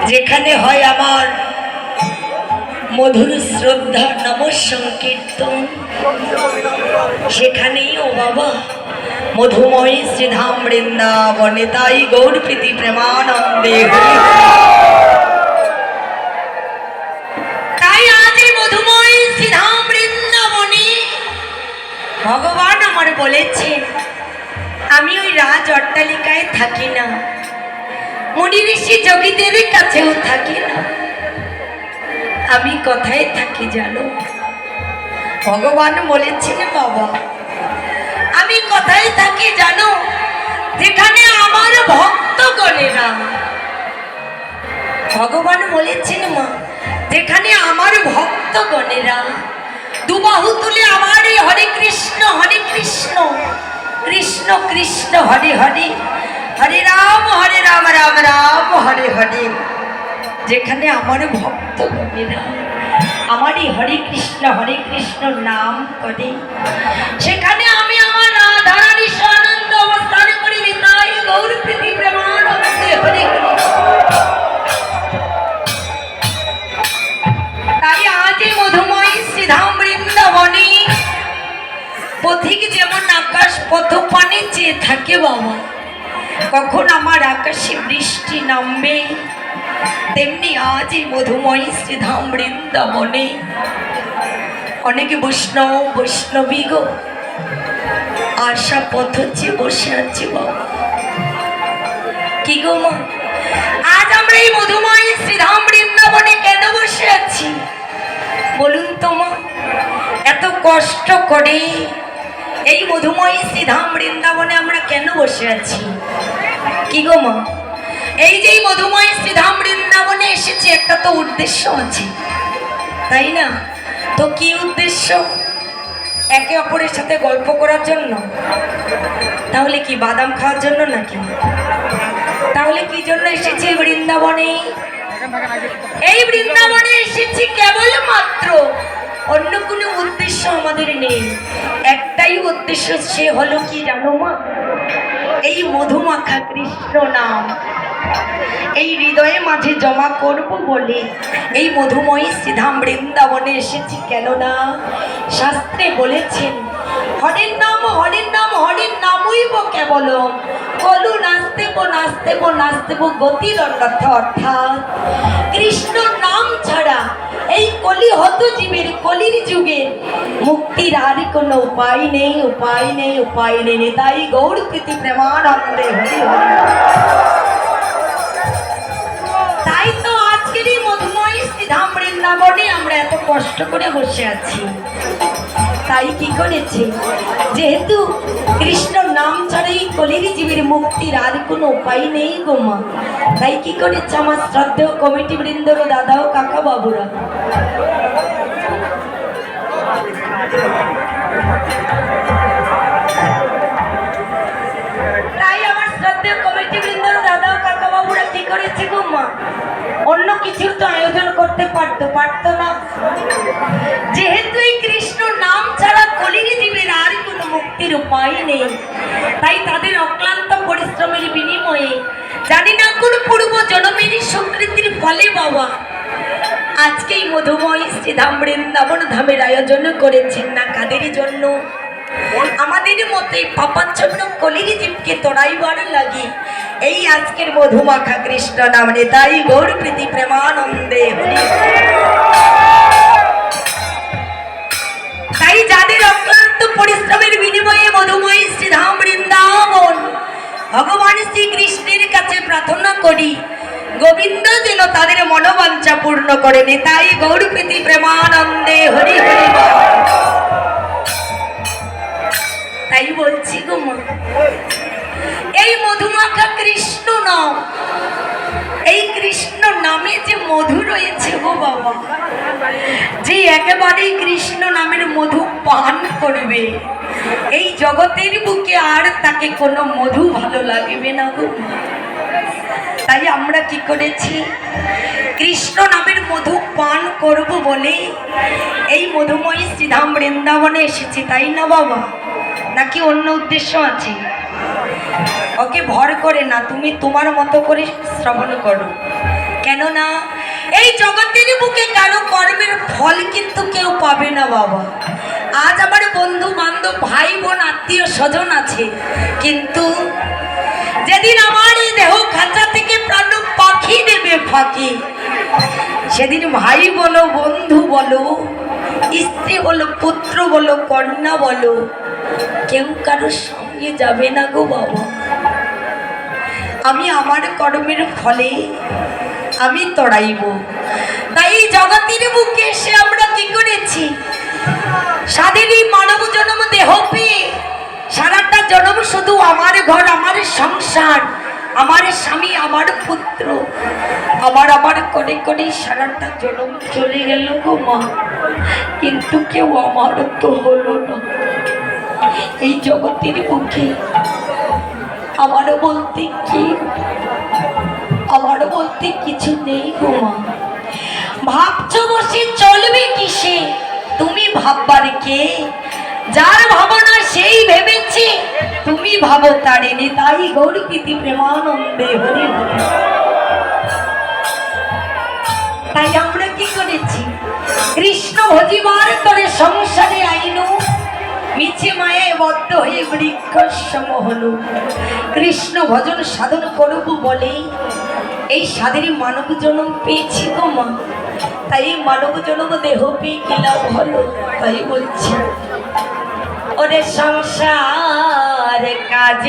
যেখানে হয় আমার মধুর শ্রদ্ধা নম সংকীর্তন, সেখানেই ও বাবা মধুময় শ্রীধাম বৃন্দাবনে তাই গৌর প্রীতি প্রেমানন্দে। তাই আজ এই মধুময় শ্রীধাম বৃন্দাবনে ভগবান আমার বলেছে, আমি ওই রাজ অট্টালিকায় থাকি না, মুনি ঋষি যোগীদের কাছেও থাকি না, আমি কোথায় থাকি জানো? ভগবান বলেছেন বাবা, আমি কোথায় থাকি জানো? যেখানে আমার ভক্তগণেরা, ভগবান বলেছেন মা, যেখানে আমার ভক্তগণেরা দুবাহু তুলে আমার এই হরে কৃষ্ণ কৃষ্ণ কৃষ্ণ হরে হরে, হরে রাম রাম রাম হরে হরে, যেখানে আমার ভক্তগণেরা আমার এই হরে কৃষ্ণ নাম করে, সেখানে আমি আমার রাধা রানী আনন্দ অবস্থান করি। তাই গৌর প্রীতি প্রেমানন্দে হরে হরে। তাই আজ এই মধুময় শ্রীধাম বৃন্দাবনে পথিক যেমন আকাশ পথ পানে চেয়ে থাকে বাবা, কখন আমার আকাশে বৃষ্টি নামবে, তেমনি আজ এই মধুময় শ্রীধাম বৃন্দাবনে অনেকে বৈষ্ণবী গো আশা পথ চেয়ে বসে আছে বাবা। কি গো মা, আজ আমরা এই মধুময় শ্রীধাম বৃন্দাবনে কেন বসে আছি বলুন তো মা? এত কষ্ট করে এই মধুময় শ্রীধাম বৃন্দাবনে আমরা কেন বসে আছি? কি গো মা, এই যে মধুময় শ্রীধাম বৃন্দাবনে এসেছে একটা তো উদ্দেশ্য আছে, তাই না? তো কি উদ্দেশ্য? একে অপরের সাথে গল্প করার জন্য? তাহলে কি বাদাম খাওয়ার জন্য নাকি? তাহলে কি জন্য এসেছি বৃন্দাবনে? এই বৃন্দাবনে এসেছি কেবলমাত্র, অন্য কোনো উদ্দেশ্য আমাদের নেই। একটাই উদ্দেশ্য, সে হলো কি জানো মা? এই মধুমাখা কৃষ্ণ নাম এই হৃদয়ে মাঝে জমা করব বলে এই মধুময়ী শ্রীধাম বৃন্দাবনে এসেছি। কেননা শাস্ত্রে বলেছেন, হরের নাম নামইব কেবলম, কলু নাস্তেব গতির অন্যথা। অর্থাৎ কৃষ্ণ নাম ছাড়া এই কলিহত জীবের কলির যুগে মুক্তির আর কোনো উপায় নেই। তাই গৌর প্রীতি প্রেমানন্দে হরি হরি। তাই তো আজকের এই মধুময় শ্রীধাম বৃন্দাবনে আমরা এত কষ্ট করে বসে আছি। তাই কি করেছে, যেহেতু কৃষ্ণ নাম ছাড়া এই কলির জীবের মুক্তির আর কোনো উপায় নেই গো মা, তাই কি করেছে আমার শ্রদ্ধেয় কমিটি বৃন্দর দাদা ও কাকা বাবুরা, তাই আমার শ্রদ্ধেয় কমিটি বৃন্দর দাদা ও কাকা বাবুরা কি করেছে গো মা, অন্য কিছুর তো আয়োজন করতে পারতো না। যেহেতু এই কৃষ্ণ নাম ছাড়া কলির জীবের আর কোনো মুক্তির উপায় নেই, তাই তাদের অক্লান্ত পরিশ্রমের বিনিময়ে, জানি না কোন পূর্ব জন্মের সংস্কৃতির ফলে বাবা আজকে এই মধুময় শ্রীধাম বৃন্দাবন ধামের আয়োজন করেছেন। না কাদের জন্য? আমাদের মতে পাপাচ্ছন্ন কলির জীবকে তোড়াইবার লাগে এই আজকের মধুমাখা কৃষ্ণ নাম। তাই গৌর প্রীতি প্রেমানন্দে হরি। তাই যাদের অক্লান্ত পরিশ্রমের বিনিময়ে মধুময় শ্রীধাম বৃন্দাবন ভগবান শ্রীকৃষ্ণের কাছে প্রার্থনা করি, গোবিন্দ যেন তাদের মনোবাঞ্ছা পূর্ণ করেন। তাই গৌর প্রীতি প্রেমানন্দে হরি হরি। তাই বলছি গো মা, এই মধুমাখা কৃষ্ণ নাম, এই কৃষ্ণ নামে যে মধু রয়েছে গো বাবা, যে একেবারেই কৃষ্ণ নামের মধু পান করবে এই জগতের বুকে আর তাকে কোনো মধু ভালো লাগবে না গো। তাই আমরা কি করেছি, কৃষ্ণ নামের মধু পান করব বলে এই মধুময়ী শ্রীধাম বৃন্দাবনে এসেছি, তাই না বাবা? নাকি অন্য উদ্দেশ্য আছে? ওকে ভর করে না, তুমি তোমার মতো করে শ্রবণ করো। কেননা এই জগতের বুকে কারো কর্মের ফল কিন্তু কেউ পাবে না বাবা। আজ আমার বন্ধু বান্ধব ভাই বোন আত্মীয় স্বজন আছে, কিন্তু যেদিন আমার এই দেহ খাঁচা থেকে প্রাণ পাখি দেবে ফাঁকি, সেদিন ভাই বলো, বন্ধু বলো, স্ত্রী বলো, পুত্র বলো, কন্যা বলো, কেউ কারোর সঙ্গে যাবে না গো বাবা। আমি আমার কর্মের ফলে আমি তড়াইব। তাই জগতের বুকে এসে আমরা কি করেছি, স্বাধীন মানব জন্ম দেহ পেয়ে সারাটা জন্ম শুধু আমার ঘর, আমার সংসার, আমার স্বামী, আমার পুত্র, আমার করে করে সারাটা জন্ম চলে গেল গো মা। কিন্তু কেউ আমার তো হলো না। এই জগতের বুকে আমারও বলতে কি, আমারও বলতে কিছু নেই গো মা। ভাবছো বসে চলবে কিসে, তুমি ভাববার কে? যার ভাবনা সেই ভেবেছে, তুমি ভাবো তারিণী। তাই গৌর প্রীতি প্রেমানন্দে হরি হরি। তাই আমরা কি করেছি, কৃষ্ণ ভজিবার করে সংসারে আইনু, মিছে মায়ে বদ্ধ হয়ে বৃক্ষ সম হলো। কৃষ্ণ ভজন সাধন করব বলে এই সাধের মানব জন্ম পেয়েছি গো মা। তাই মানব জন্ম দেহ পেয়ে কি লাভ হলো? তাই বলছি ওরে সংসার কাজে